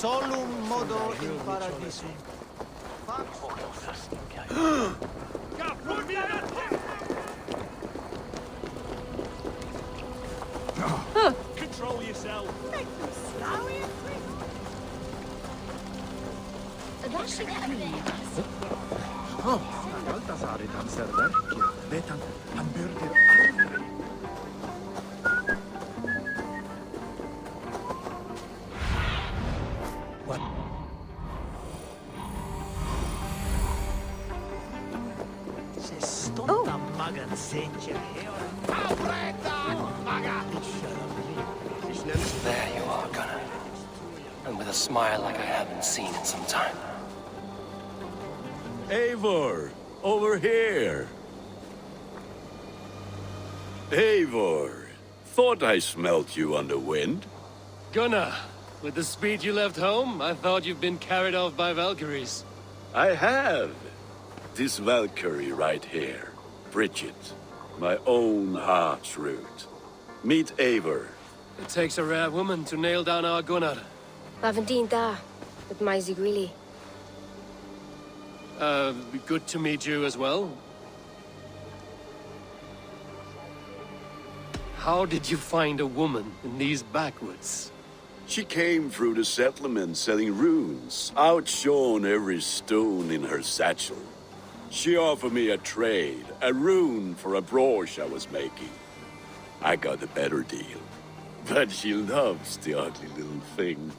solum modo in paradisum. Control yourself. What? Se stonta magan senja here. There you are, Gunnar. And with a smile like I haven't seen in some time. Eivor, over here. Eivor, thought I smelt you on the wind. Gunnar, with the speed you left home, I thought you've been carried off by Valkyries. I have. This Valkyrie right here, Bridget, my own heart's root. Meet Eivor. It takes a rare woman to nail down our Gunnar. Lavendine da, with Maisy Greeley. Good to meet you as well. How did you find a woman in these backwoods? She came through the settlement selling runes, outshone every stone in her satchel. She offered me a trade, a rune for a brooch I was making. I got a better deal. But she loves the ugly little thing.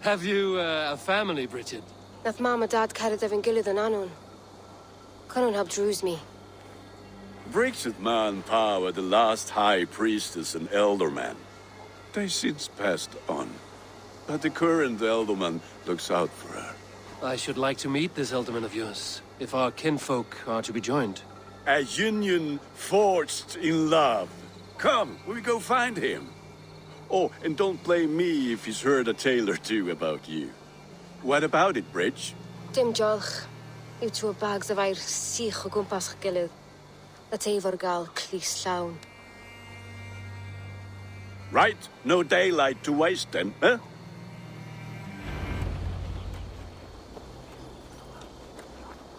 Have you a family, Bridget? Nath Mom and Dad carried Evan Gillard and Anon. Conan helped druise me. Bridget Man Pa were the last high priestess and elderman. They since passed on. But the current elderman looks out for her. I should like to meet this elderman of yours, if our kinfolk are to be joined. A union forged in love. Come, we go find him. Oh, and don't blame me if he's heard a tale or two about you. What about it, Bridge? Dim jolch. You two bags of air sich o gwmpas gilydd. That Eivor gal clis llawn. Right, no daylight to waste then, huh?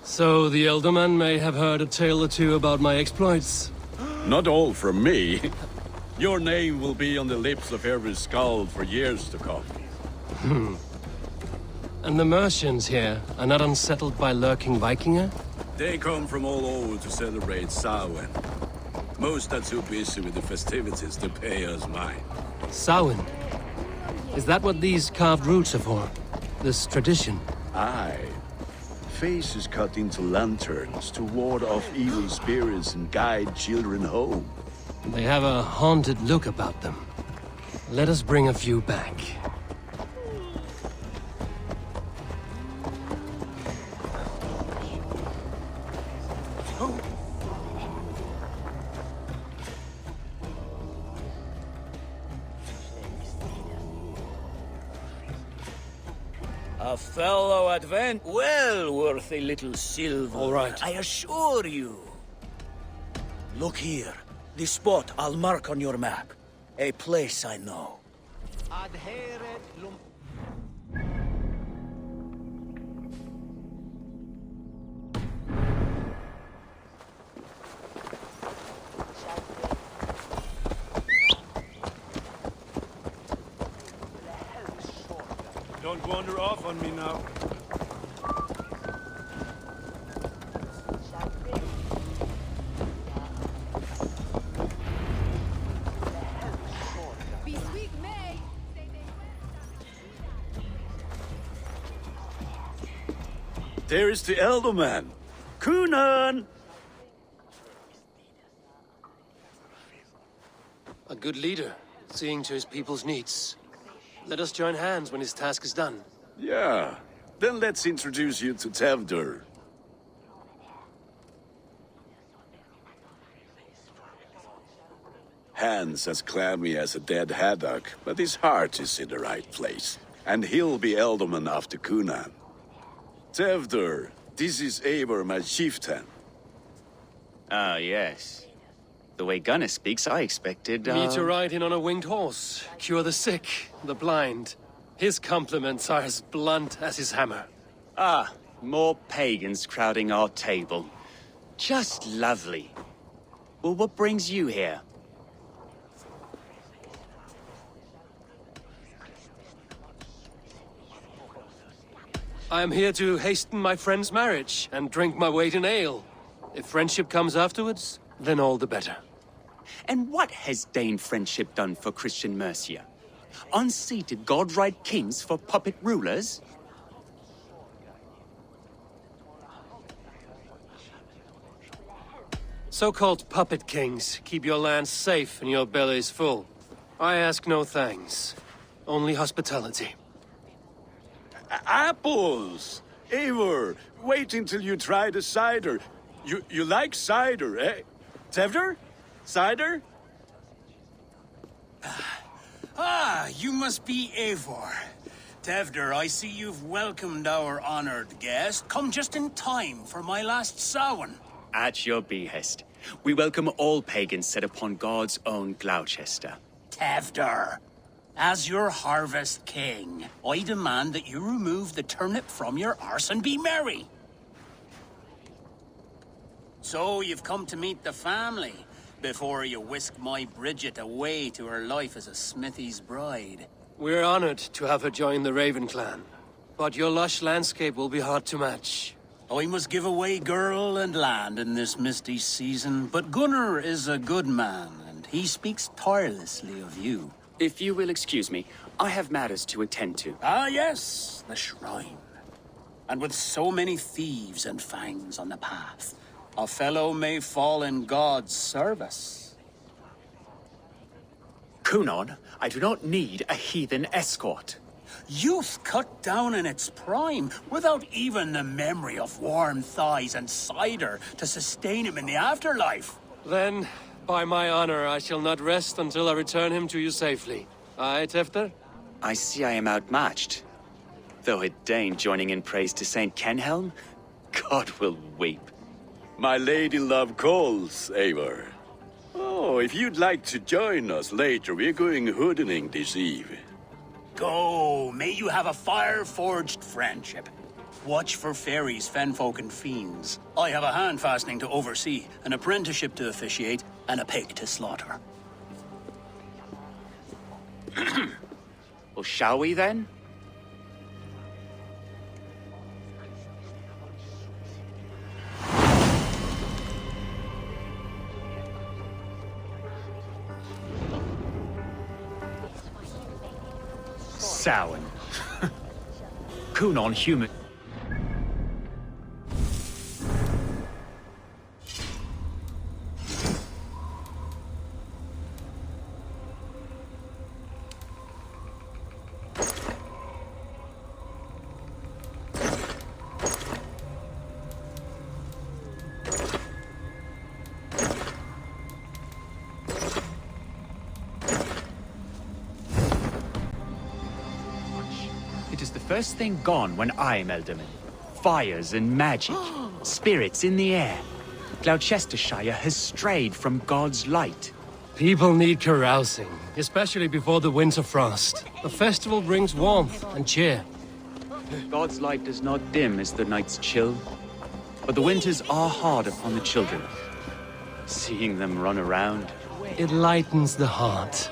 So the elderman may have heard a tale or two about my exploits. Not all from me. Your name will be on the lips of every skald for years to come. And the Mercians here are not unsettled by lurking Vikinger? They come from all over to celebrate Samhain. Most are too busy with the festivities to pay us mind. Samhain? Is that what these carved roots are for? This tradition? Aye. Faces cut into lanterns to ward off evil spirits and guide children home. They have a haunted look about them. Let us bring a few back. A fellow advent well worth a little silver. All right. I assure you. Look here. This spot I'll mark on your map. A place I know. Adheret lum. Don't wander off on me now. There is the elderman. Kunan! A good leader, seeing to his people's needs. Let us join hands when his task is done. Yeah. Then let's introduce you to Tevdur. Hands as clammy as a dead haddock, but his heart is in the right place. And he'll be elderman after Kunan. Tevdur, this is Eivor, my chieftain. Ah, yes. The way Gunnar speaks, I expected, Me to ride in on a winged horse, cure the sick, the blind. His compliments are as blunt as his hammer. Ah, more pagans crowding our table. Just lovely. Well, what brings you here? I am here to hasten my friend's marriage and drink my weight in ale. If friendship comes afterwards, then all the better. And what has Dane friendship done for Christian Mercia? Unseated godright kings for puppet rulers? So-called puppet kings keep your lands safe and your bellies full. I ask no thanks, only hospitality. Apples! Eivor, wait until you try the cider. You like cider, eh? Tevder? Cider? You must be Eivor. Tevder, I see you've welcomed our honored guest. Come just in time for my last Samhain. At your behest. We welcome all pagans set upon God's own Gloucester. Tevder, as your harvest king, I demand that you remove the turnip from your arse and be merry. So you've come to meet the family before you whisk my Bridget away to her life as a smithy's bride. We're honored to have her join the Raven clan, but your lush landscape will be hard to match. I must give away girl and land in this misty season, but Gunnar is a good man, and he speaks tirelessly of you. If you will excuse me, I have matters to attend to. Ah, yes, the shrine. And with so many thieves and fangs on the path, a fellow may fall in God's service. Kunon, I do not need a heathen escort. Youth cut down in its prime, without even the memory of warm thighs and cider to sustain him in the afterlife. Then, by my honor, I shall not rest until I return him to you safely. Aye, Tefter? I see I am outmatched. Though a Dane joining in praise to Saint Kenhelm, God will weep. My lady love calls, Eivor. Oh, if you'd like to join us later, we're going hoodening this eve. Go, may you have a fire-forged friendship. Watch for fairies, fenfolk, and fiends. I have a hand fastening to oversee, an apprenticeship to officiate, and a pig to slaughter. Well, shall we then? Samhain. Kunon human. It is the first thing gone when I'm Elderman. Fires and magic, spirits in the air. Gloucestershire has strayed from God's light. People need carousing, especially before the winter frost. A festival brings warmth and cheer. God's light does not dim as the nights chill, but the winters are hard upon the children. Seeing them run around. It lightens the heart.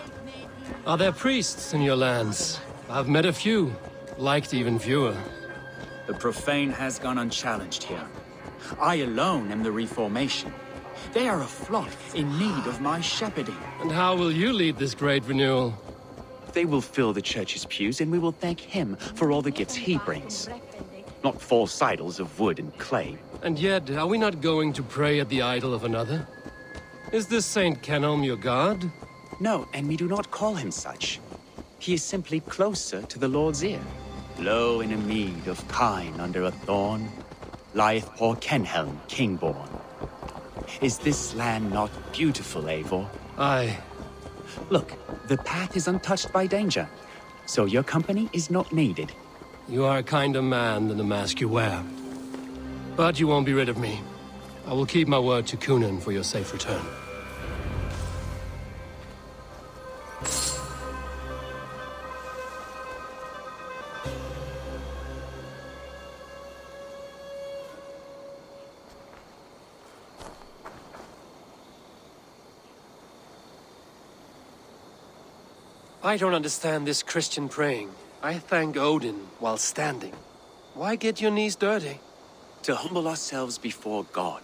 Are there priests in your lands? I've met a few, liked even fewer. The profane has gone unchallenged here. I alone am the Reformation. They are a flock in need of my shepherding. And how will you lead this great renewal? They will fill the church's pews, and we will thank him for all the gifts he brings. Not false idols of wood and clay. And yet, are we not going to pray at the idol of another? Is this Saint Kenelm your god? No, and we do not call him such. He is simply closer to the Lord's ear. Low in a mead of kine under a thorn, lieth poor Kenhelm, king-born. Is this land not beautiful, Eivor? Aye. Look, the path is untouched by danger, so your company is not needed. You are a kinder man than the mask you wear. But you won't be rid of me. I will keep my word to Kunan for your safe return. I don't understand this Christian praying. I thank Odin while standing. Why get your knees dirty? To humble ourselves before God.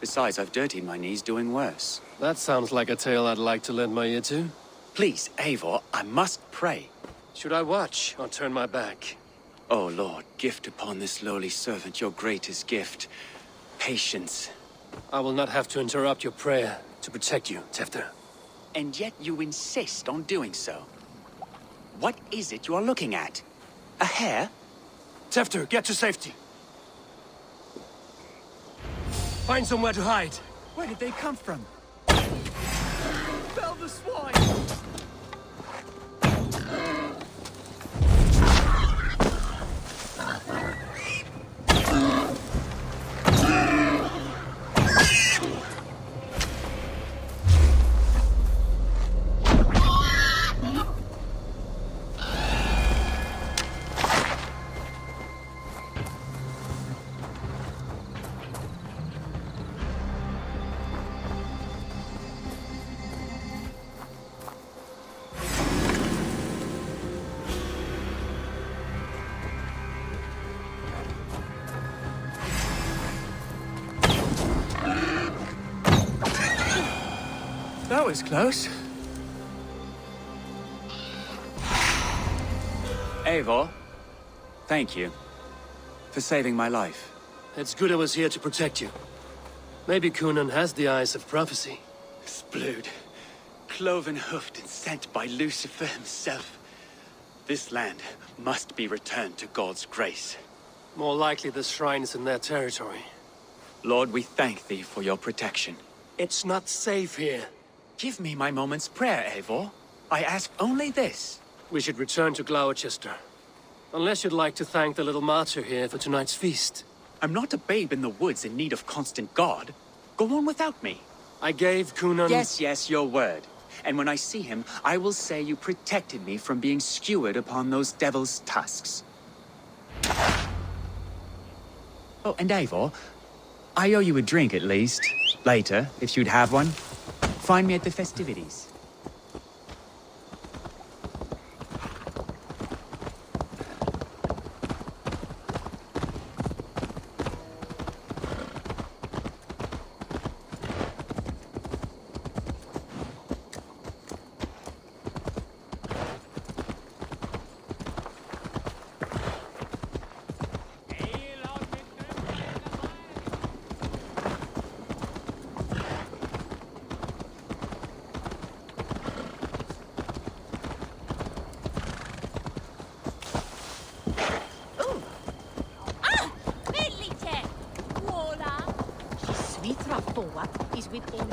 Besides, I've dirtied my knees doing worse. That sounds like a tale I'd like to lend my ear to. Please, Eivor, I must pray. Should I watch or turn my back? Oh, Lord, gift upon this lowly servant your greatest gift. Patience. I will not have to interrupt your prayer to protect you, Tefter. And yet you insist on doing so. What is it you are looking at? A hare? Tefter, get to safety. Find somewhere to hide. Where did they come from? Fell the swine! That was close. Eivor, thank you for saving my life. It's good I was here to protect you. Maybe Kunan has the eyes of prophecy. Splood, cloven-hoofed and sent by Lucifer himself. This land must be returned to God's grace. More likely the shrine is in their territory. Lord, we thank thee for your protection. It's not safe here. Give me my moment's prayer, Eivor. I ask only this. We should return to Gloucester. Unless you'd like to thank the little martyr here for tonight's feast. I'm not a babe in the woods in need of constant guard. Go on without me. I gave Kunan... Yes, your word. And when I see him, I will say you protected me from being skewered upon those devil's tusks. Oh, and Eivor, I owe you a drink at least. Later, if you'd have one. Find me at the festivities. He's with all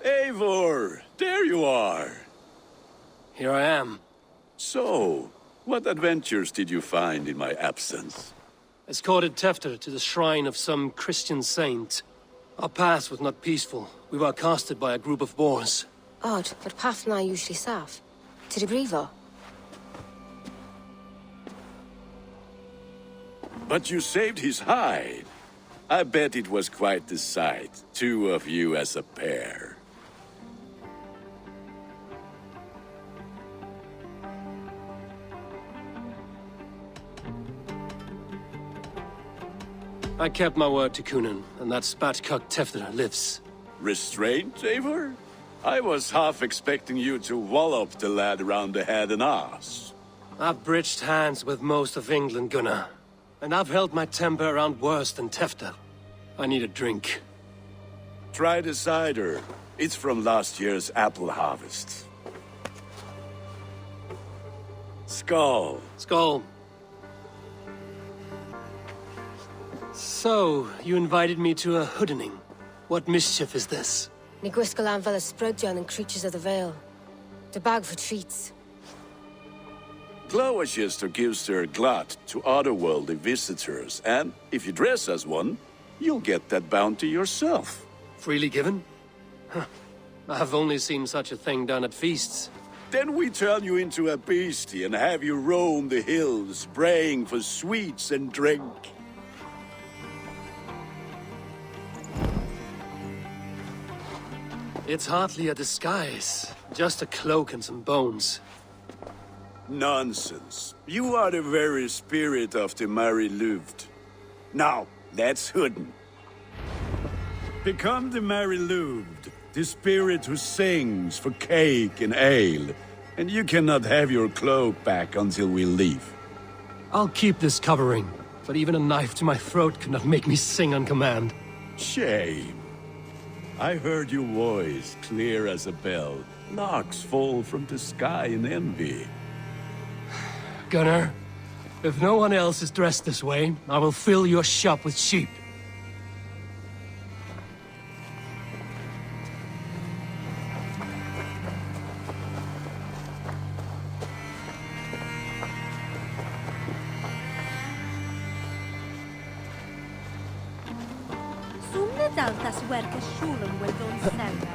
Eivor, there you are. Here I am. So, what adventures did you find in my absence? Escorted Tefter to the shrine of some Christian saint. Our past was not peaceful. We were accosted by a group of boars. Odd, but path na usually safe. To the brievo. But you saved his hide. I bet it was quite the sight, two of you as a pair. I kept my word to Kunan, and that spat-cuck Tefter lives. Restraint, Eivor? I was half expecting you to wallop the lad around the head and ass. I've bridged hands with most of England, Gunnar. And I've held my temper around worse than Tefter. I need a drink. Try the cider. It's from last year's apple harvest. Skull. Skull. So, you invited me to a hoodening. What mischief is this? Ni gwisgal anfel ysbrydion and creatures of the Vale. The bag for treats. Gloucester gives their glut to otherworldly visitors, and if you dress as one, you'll get that bounty yourself. Freely given? I've only seen such a thing done at feasts. Then we turn you into a beastie and have you roam the hills, praying for sweets and drink. It's hardly a disguise, just a cloak and some bones. Nonsense. You are the very spirit of the Mary Louved. Now, that's Hooden. Become the Mary Louved, the spirit who sings for cake and ale, and you cannot have your cloak back until we leave. I'll keep this covering, but even a knife to my throat could not make me sing on command. Shame. I heard your voice clear as a bell. Knocks fall from the sky in envy. Gunnar, if no one else is dressed this way, I will fill your shop with sheep. Altas werke schulen wel don selber.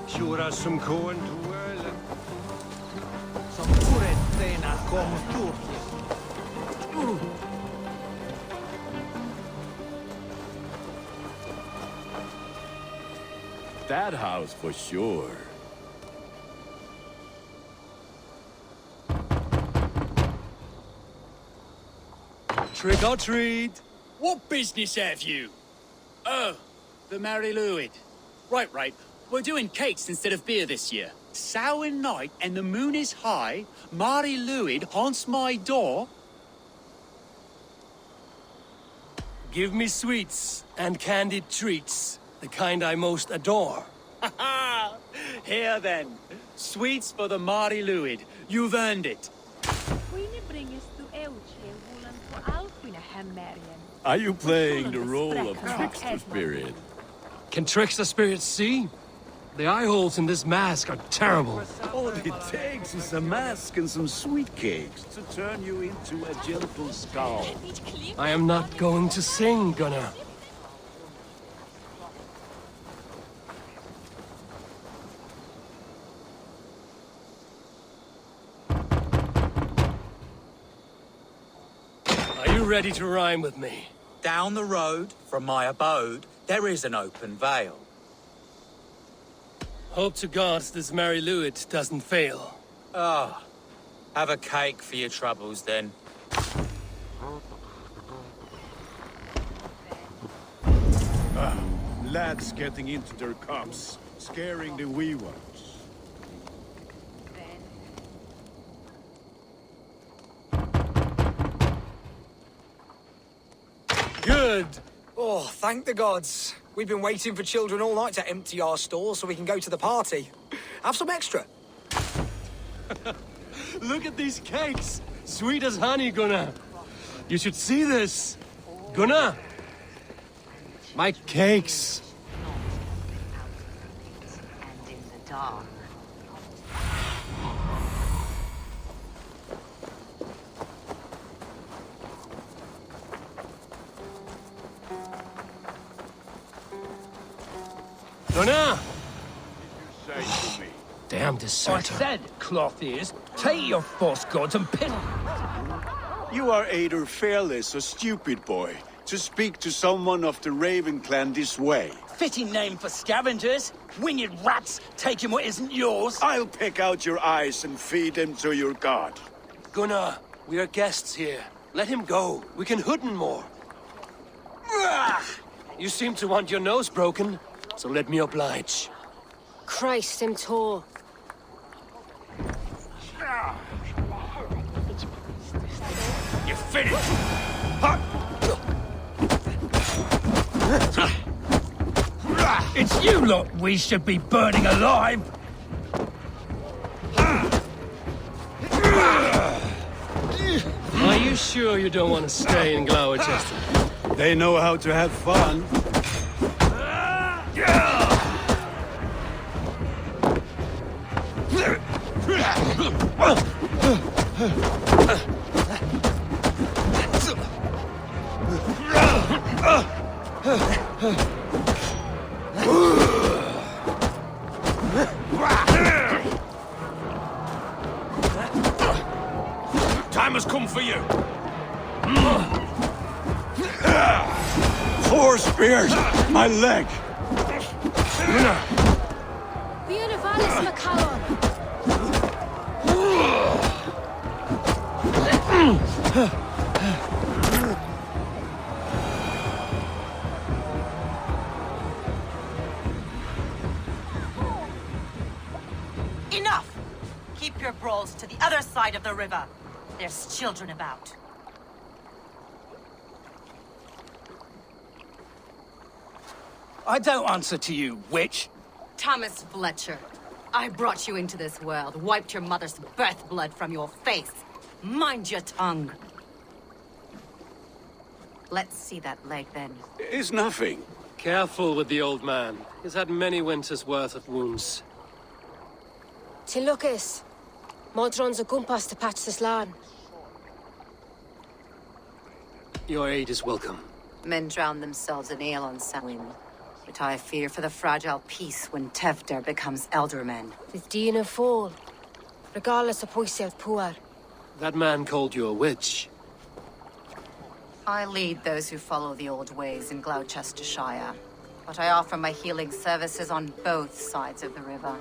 Shura some corn to whirl. Som purettena kom turki. That house for sure. Trick or treat! What business have you? Oh, the Mary Louid. Right. We're doing cakes instead of beer this year. Sour night and the moon is high. Mary Louid haunts my door. Give me sweets and candied treats, the kind I most adore. Here then. Sweets for the Mary Louid. You've earned it. Are you playing the role of trickster spirit? Can trickster spirits see? The eye holes in this mask are terrible. All it takes is a mask and some sweet cakes to turn you into a gentle skull. I am not going to sing, Gunnar. Are you ready to rhyme with me? Down the road from my abode, there is an open vale. Hope to God this Mary Louid doesn't fail. Ah, have a cake for your troubles then. Lads getting into their cups, scaring the wee ones. Good! Oh, thank the gods. We've been waiting for children all night to empty our stalls so we can go to the party. Have some extra. Look at these cakes! Sweet as honey, Gunnar. You should see this. Gunnar! My cakes! And in the dark. Gunnar! Say to me. Damn I deserter. said, cloth ears, take your false gods and pin. You are either fearless or stupid, boy, to speak to someone of the Raven clan this way. Fitting name for scavengers. Winged rats taking what isn't yours. I'll pick out your eyes and feed them to your god. Gunnar, we are guests here. Let him go. We can hooden more. You seem to want your nose broken, so let me oblige. Christ, him tall. You're finished. It's you lot we should be burning alive. Are you sure you don't want to stay in Gloucester? They know how to have fun. Time has come for you. Four spears! My leg! VALHALLA, Macaron. Enough! Keep your brawls to the other side of the river. There's children about. I don't answer to you, witch. Thomas Fletcher, I brought you into this world, wiped your mother's birth blood from your face. Mind your tongue. Let's see that leg, then. It's nothing. Careful with the old man. He's had many winters' worth of wounds. Till Lucas. Modron's a gumpas to patch this land. Your aid is welcome. Men drown themselves in ale on Samhain. But I fear for the fragile peace when Tevder becomes eldermen. With Dean and fall. Regardless of Poisiel Puar. That man called you a witch. I lead those who follow the old ways in Gloucestershire. But I offer my healing services on both sides of the river.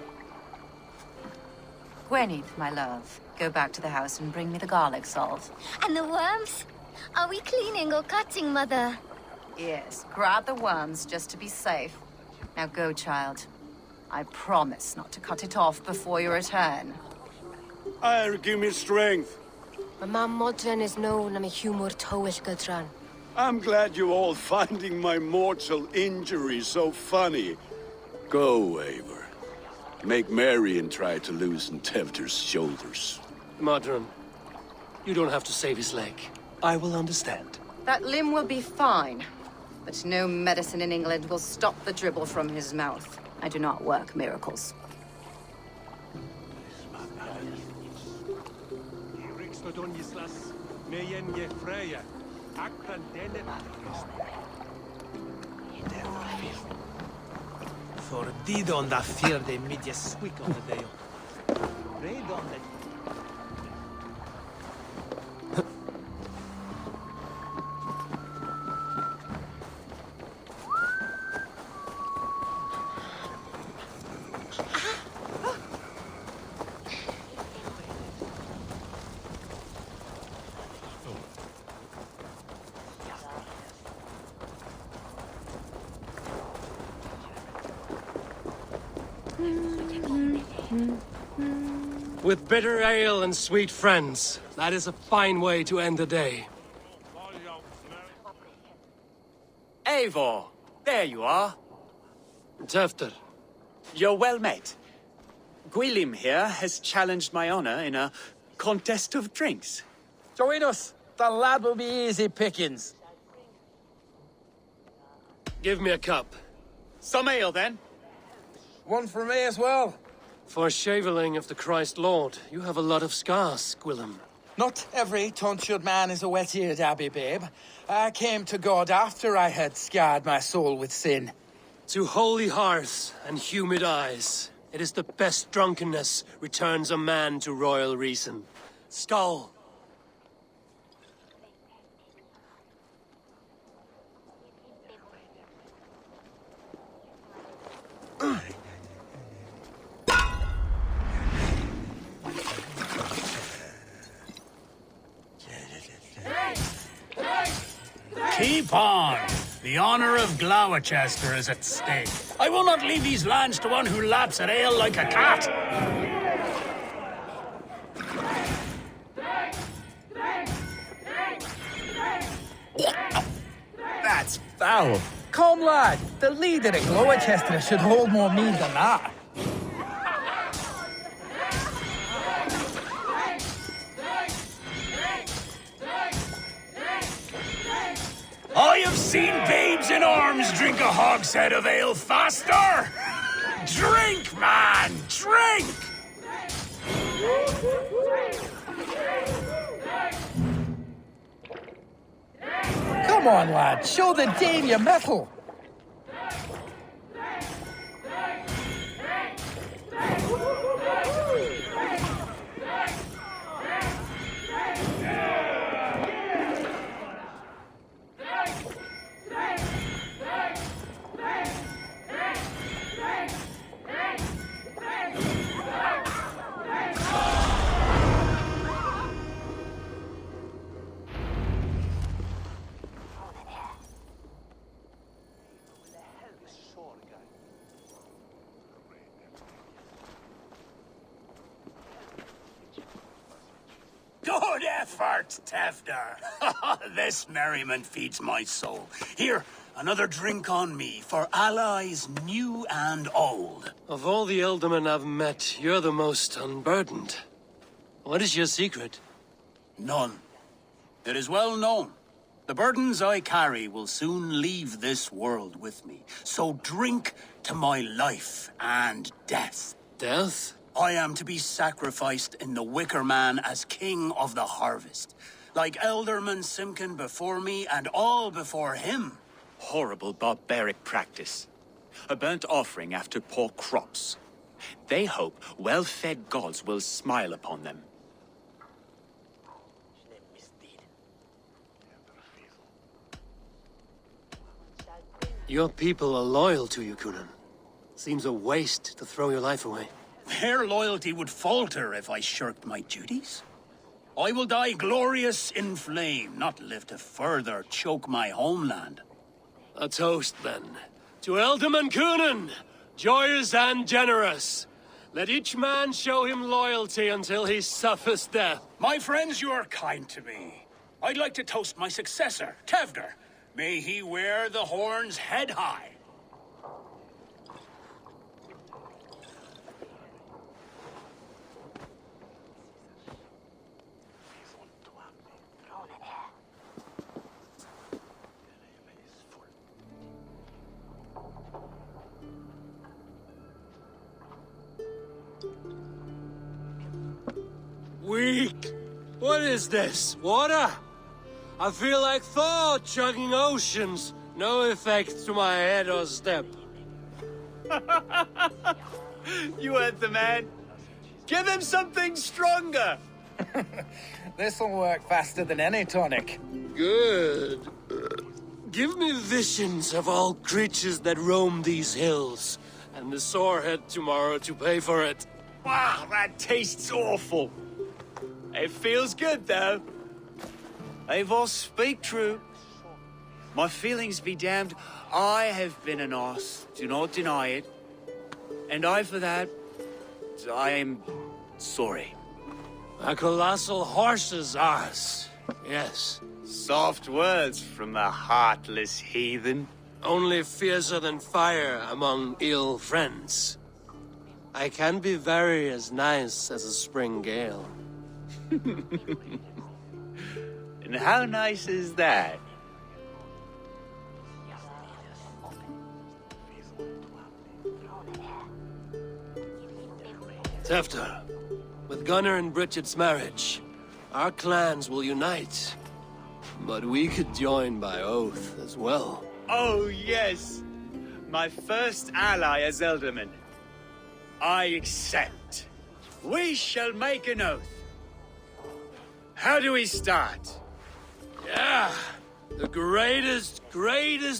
Gweneth, my love, go back to the house and bring me the garlic salt. And the worms? Are we cleaning or cutting, Mother? Yes, grab the worms just to be safe. Now go, child. I promise not to cut it off before you return. Give me strength. My mam Modron is known am a humor towish Gudran. I'm glad you're all finding my mortal injury so funny. Go, Eivor. Make merry and try to loosen Tevder's shoulders. Modron, you don't have to save his leg. I will understand. That limb will be fine. But no medicine in England will stop the dribble from his mouth. I do not work miracles. Fordidon da fear de media squeak on the day. Raid on the... With bitter ale and sweet friends, that is a fine way to end the day. Eivor, there you are. Tefter. You're well met. Gwilym here has challenged my honor in a contest of drinks. Join us. The lad will be easy pickings. Give me a cup. Some ale, then. One for me as well. For shaveling of the Christ Lord, you have a lot of scars, Gwilym. Not every tonsured man is a wet-eared abbey, babe. I came to God after I had scarred my soul with sin. To holy hearths and humid eyes, it is the best drunkenness returns a man to royal reason. Skull. Keep on! The honor of Gloucester is at stake. I will not leave these lands to one who laps at ale like a cat. That's foul. Come, lad. The leader at Gloucester should hold more mead than that. I have seen babes in arms drink a hogshead of ale faster! Drink, man! Drink! Come on, lad. Show the Dane your mettle. Good effort, Tevder. This merriment feeds my soul. Here, another drink on me for allies new and old. Of all the Ealdormen I've met, you're the most unburdened. What is your secret? None. It is well known. The burdens I carry will soon leave this world with me. So drink to my life and death. Death? I am to be sacrificed in the Wicker Man as king of the harvest. Like Elderman Simkin before me and all before him. Horrible barbaric practice. A burnt offering after poor crops. They hope well-fed gods will smile upon them. Your people are loyal to you, Kunan. Seems a waste to throw your life away. Their loyalty would falter if I shirked my duties. I will die glorious in flame, not live to further choke my homeland. A toast, then. To Ealdorman Kunan, joyous and generous. Let each man show him loyalty until he suffers death. My friends, you are kind to me. I'd like to toast my successor, Tevder. May he wear the horns head high. Weak! What is this? Water? I feel like Thor chugging oceans. No effect to my head or step. You heard the man. Give him something stronger. This'll work faster than any tonic. Good. Give me visions of all creatures that roam these hills, and the sorehead tomorrow to pay for it. Wow, that tastes awful. It feels good, though. Eivor, speak true. My feelings be damned. I have been an arse. Do not deny it. And I, for that, I am sorry. A colossal horse's arse. Yes. Soft words from a heartless heathen. Only fiercer than fire among ill friends. I can be very as nice as a spring gale. And how nice is that? Tefter, with Gunnar and Bridget's marriage, our clans will unite. But we could join by oath as well. Oh, yes. My first ally as Ealdorman. I accept. We shall make an oath. How do we start? Yeah, the greatest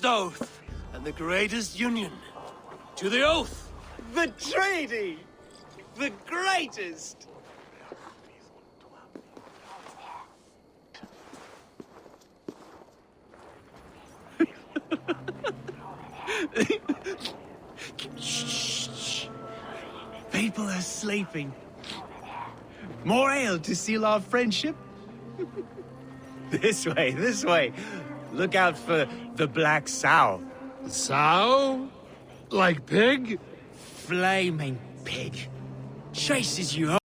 oath, and the greatest union. To the oath! The treaty! The greatest! Shh. People are sleeping. More ale to seal our friendship? This way. Look out for the black sow. Sow? Like pig? Flaming pig. Chases you home.